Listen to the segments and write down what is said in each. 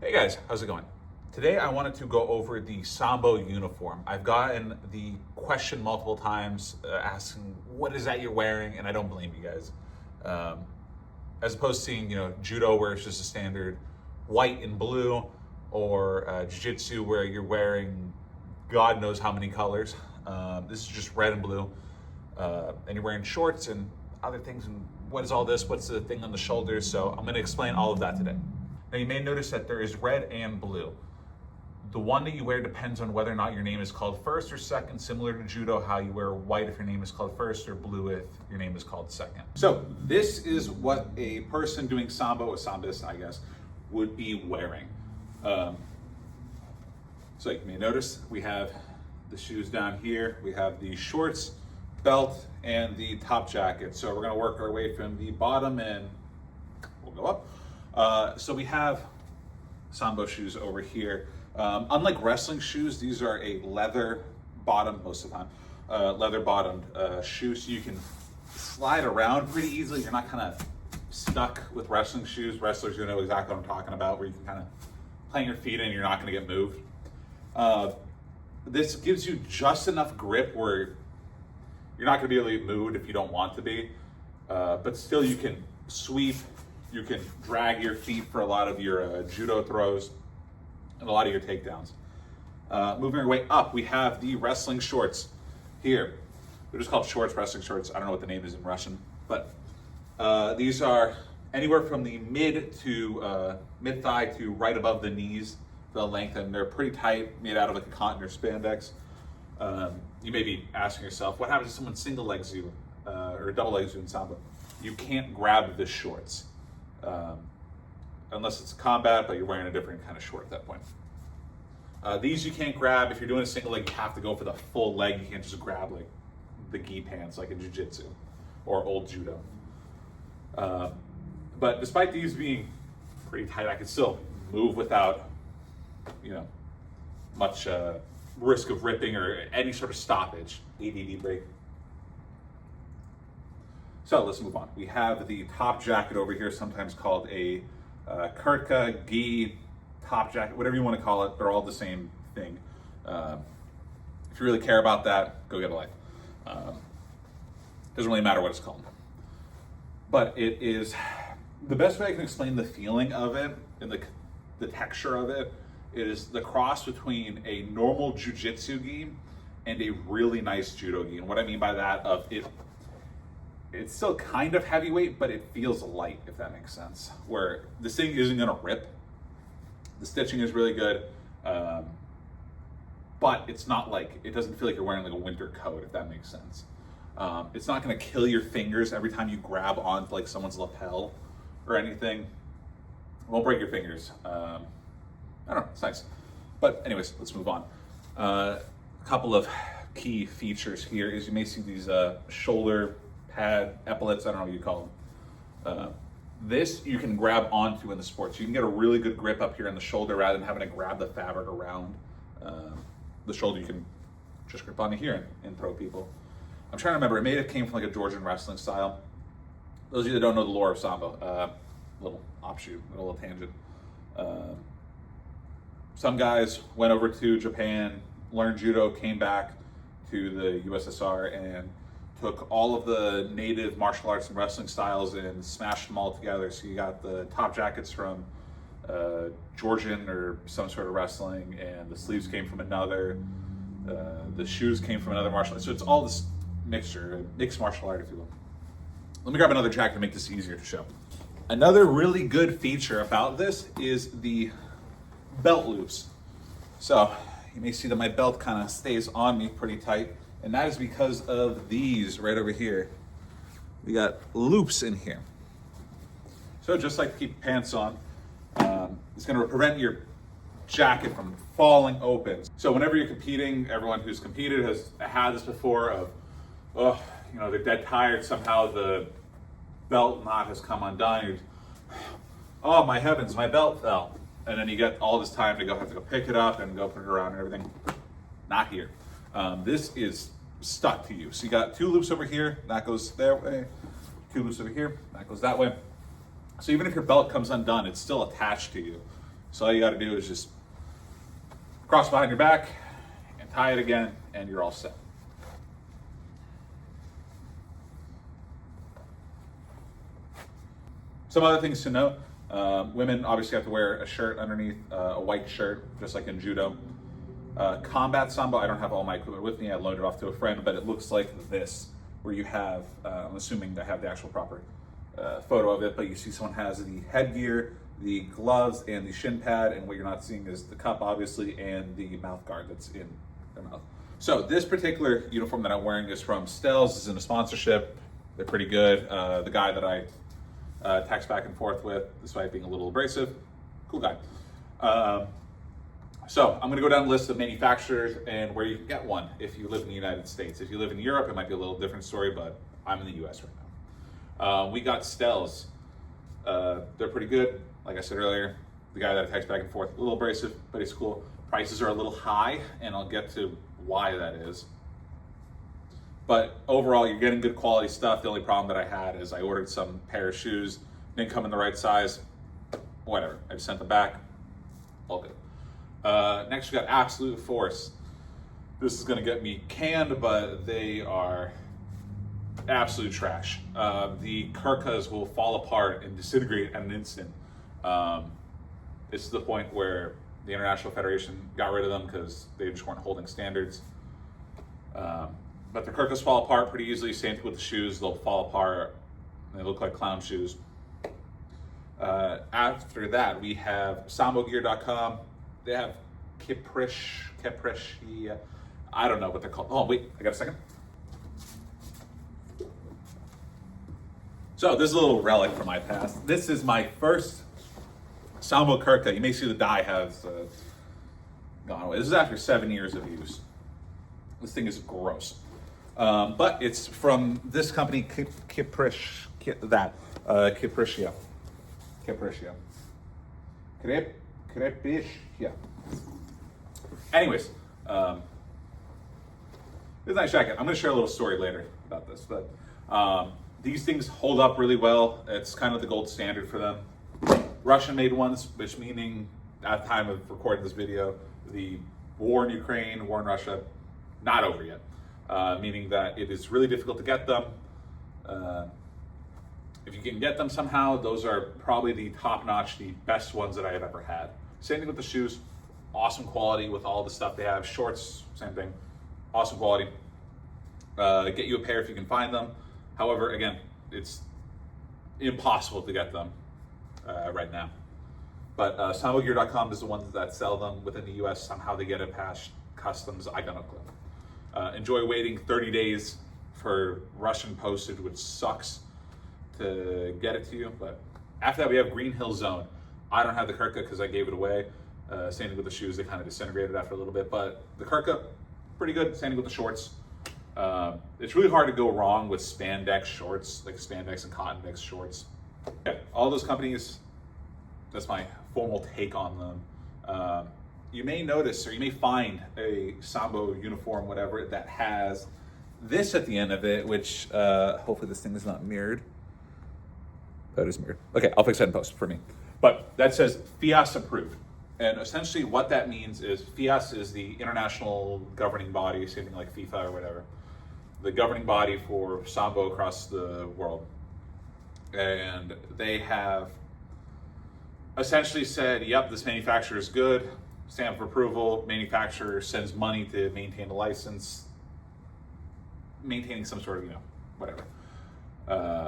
Hey guys, how's it going? Today I wanted to go over the Sambo uniform. I've gotten the question multiple times asking, what is that you're wearing? And I don't blame you guys. As opposed to seeing, Judo where it's just a standard white and blue, or Jiu-Jitsu where you're wearing God knows how many colors. This is just red and blue. And you're wearing shorts and other things. And what is all this? What's the thing on the shoulders? So I'm gonna explain all of that today. Now you may notice that there is red and blue. The one that you wear depends on whether or not your name is called first or second, similar to Judo, how you wear white if your name is called first or blue if your name is called second. So this is what a person doing Sambo, a Sambist, I guess, would be wearing. So you may notice we have the shoes down here, we have the shorts, belt, and the top jacket. So we're gonna work our way from the bottom and we'll go up. So we have Sambo shoes over here. Unlike wrestling shoes, these are a leather bottom most of the time, leather bottomed shoe, so you can slide around pretty easily. You're not kind of stuck with wrestling shoes. Wrestlers, you know exactly what I'm talking about, where you can kind of plant your feet in and you're not going to get moved. This gives you just enough grip where you're not going to be able to get moved if you don't want to be, but still you can sweep. You can drag your feet for a lot of your judo throws and a lot of your takedowns. Moving our way up, we have the wrestling shorts here. They're just called shorts, wrestling shorts. I don't know what the name is in Russian, but these are anywhere from the mid thigh to right above the knees, the length, and they're pretty tight, made out of like a cotton or spandex. You may be asking yourself, what happens if someone single legs you or double legs you in Sambo? You can't grab the shorts. Unless it's combat, but you're wearing a different kind of short at that point. These you can't grab. If you're doing a single leg, you have to go for the full leg. You can't just grab like the gi pants like in Jiu-Jitsu or old Judo. But despite these being pretty tight, I can still move without, much risk of ripping or any sort of stoppage. ADD break. So let's move on. We have the top jacket over here, sometimes called a kurtka, gi, top jacket, whatever you want to call it. They're all the same thing. If you really care about that, go get a life. Doesn't really matter what it's called. But it is, the best way I can explain the feeling of it and the texture of it is the cross between a normal jiu-jitsu gi and a really nice judo gi. And what I mean by that, it's still kind of heavyweight, but it feels light, if that makes sense. Where this thing isn't gonna rip. The stitching is really good, but it's not like, it doesn't feel like you're wearing like a winter coat, if that makes sense. It's not gonna kill your fingers every time you grab onto like someone's lapel or anything. It won't break your fingers. I don't know, it's nice. But anyways, let's move on. A couple of key features here is you may see these shoulder pad, epaulets, I don't know what you call them. This you can grab onto in the sport. So you can get a really good grip up here on the shoulder rather than having to grab the fabric around the shoulder. You can just grip onto here and throw people. I'm trying to remember, it may have came from like a Georgian wrestling style. Those of you that don't know the lore of Sambo, little offshoot, a little tangent. Some guys went over to Japan, learned judo, came back to the USSR and took all of the native martial arts and wrestling styles and smashed them all together. So you got the top jackets from Georgian or some sort of wrestling, and the sleeves came from another. The shoes came from another martial art. So it's all this mixture, mixed martial art, if you will. Let me grab another jacket to make this easier to show. Another really good feature about this is the belt loops. So you may see that my belt kind of stays on me pretty tight. And that is because of these right over here. We got loops in here. So just like to keep pants on, it's gonna prevent your jacket from falling open. So whenever you're competing, everyone who's competed has had this before of, they're dead tired, somehow the belt knot has come undone. Oh my heavens, my belt fell. And then you get all this time to have to go pick it up and go put it around and everything. Not here. This is stuck to you. So you got two loops over here, that goes that way. Two loops over here, that goes that way. So even if your belt comes undone, it's still attached to you. So all you got to do is just cross behind your back and tie it again, and you're all set. Some other things to note. Women obviously have to wear a shirt underneath, a white shirt, just like in Judo. Combat Sambo, I don't have all my equipment with me. I loaned it off to a friend, but it looks like this, where you have, I'm assuming I have the actual proper photo of it, but you see someone has the headgear, the gloves, and the shin pad, and what you're not seeing is the cup, obviously, and the mouth guard that's in their mouth. So this particular uniform that I'm wearing is from Stells. It's in a sponsorship. They're pretty good. The guy that I text back and forth with, despite being a little abrasive, cool guy. So I'm gonna go down the list of manufacturers and where you can get one if you live in the United States. If you live in Europe, it might be a little different story, but I'm in the US right now. We got Stells. They're pretty good. Like I said earlier, the guy that I text back and forth, a little abrasive, but he's cool. Prices are a little high, and I'll get to why that is. But overall, you're getting good quality stuff. The only problem that I had is I ordered some pair of shoes, didn't come in the right size. Whatever, I just sent them back. All good. Next, we got Absolute Force. This is gonna get me canned, but they are absolute trash. The Kurkas will fall apart and disintegrate at an instant. It's to the point where the International Federation got rid of them because they just weren't holding standards. But the Kurkas fall apart pretty easily. Same thing with the shoes; they'll fall apart. They look like clown shoes. After that, we have SamboGear.com. They have Kiprish, I don't know what they're called. Oh, wait, I got a second. So this is a little relic from my past. This is my first Sambo Kurka. You may see the dye has gone away. This is after 7 years of use. This thing is gross. But it's from this company, Kiprishia. Anyways, it's a nice jacket. I'm going to share a little story later about this, but these things hold up really well. It's kind of the gold standard for them. Russian made ones, which meaning at the time of recording this video, the war in Ukraine, war in Russia, not over yet. Meaning that it is really difficult to get them. If you can get them somehow, those are probably the top-notch, the best ones that I have ever had. Same thing with the shoes. Awesome quality with all the stuff they have. Shorts, same thing. Awesome quality. Get you a pair if you can find them. However, again, it's impossible to get them right now. But SamboGear.com is the ones that sell them within the US. Somehow they get it past customs. I got no clue. Enjoy waiting 30 days for Russian postage, which sucks to get it to you. But after that, we have Green Hill Zone. I don't have the Kurka because I gave it away. Same thing with the shoes, they kind of disintegrated after a little bit. But the Kurka, pretty good. Same thing with the shorts. It's really hard to go wrong with spandex shorts, like spandex and cotton mix shorts. Yeah, all those companies, that's my formal take on them. You may notice, or you may find a Sambo uniform, whatever, that has this at the end of it, which hopefully this thing is not mirrored. That is mirrored. Okay, I'll fix that in post for me. But that says FIAS approved. And essentially what that means is FIAS is the international governing body, same thing like FIFA or whatever, the governing body for Sambo across the world. And they have essentially said, yep, this manufacturer is good, stamp of approval, manufacturer sends money to maintain a license, maintaining some sort of, whatever,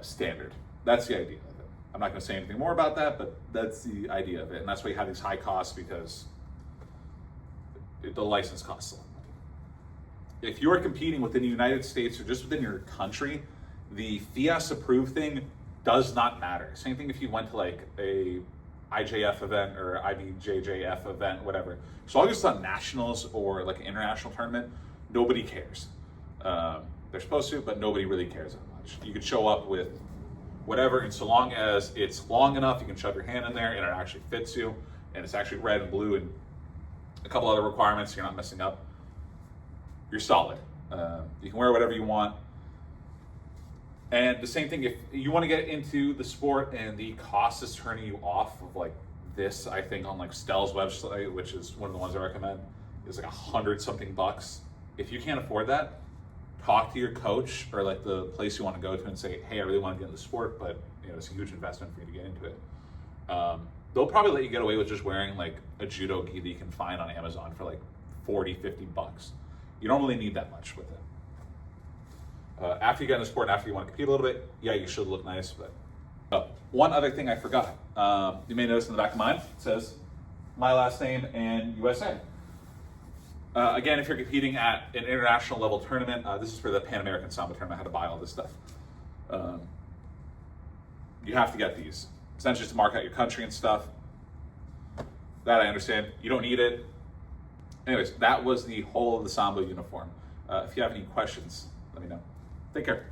standard. That's the idea of it. I'm not going to say anything more about that, but that's the idea of it. And that's why you have these high costs, because the license costs a lot of money. If you're competing within the United States or just within your country, the FIAS approved thing does not matter. Same thing if you went to like a IJF event or IBJJF event, whatever. So long as it's not nationals or like an international tournament, nobody cares. They're supposed to, but nobody really cares that much. You could show up with whatever, and so long as it's long enough, you can shove your hand in there and it actually fits you, and it's actually red and blue and a couple other requirements, you're not messing up, you're solid. You can wear whatever you want. And the same thing, if you want to get into the sport and the cost is turning you off of like this, I think, on like Stell's website, which is one of the ones I recommend, is like $100-something. If you can't afford that, talk to your coach or like the place you want to go to and say, hey, I really want to get into the sport, but it's a huge investment for you to get into it. They'll probably let you get away with just wearing like a judo gi that you can find on Amazon for like $40-50. You don't really need that much with it. After you get into sport and after you want to compete a little bit, yeah, you should look nice. But one other thing I forgot. You may notice in the back of mine, it says my last name and USA. Again, if you're competing at an international level tournament, this is for the Pan American Sambo tournament. I had to buy all this stuff. You have to get these. Essentially just to mark out your country and stuff. That I understand. You don't need it. Anyways, that was the whole of the Sambo uniform. If you have any questions, let me know. Take care.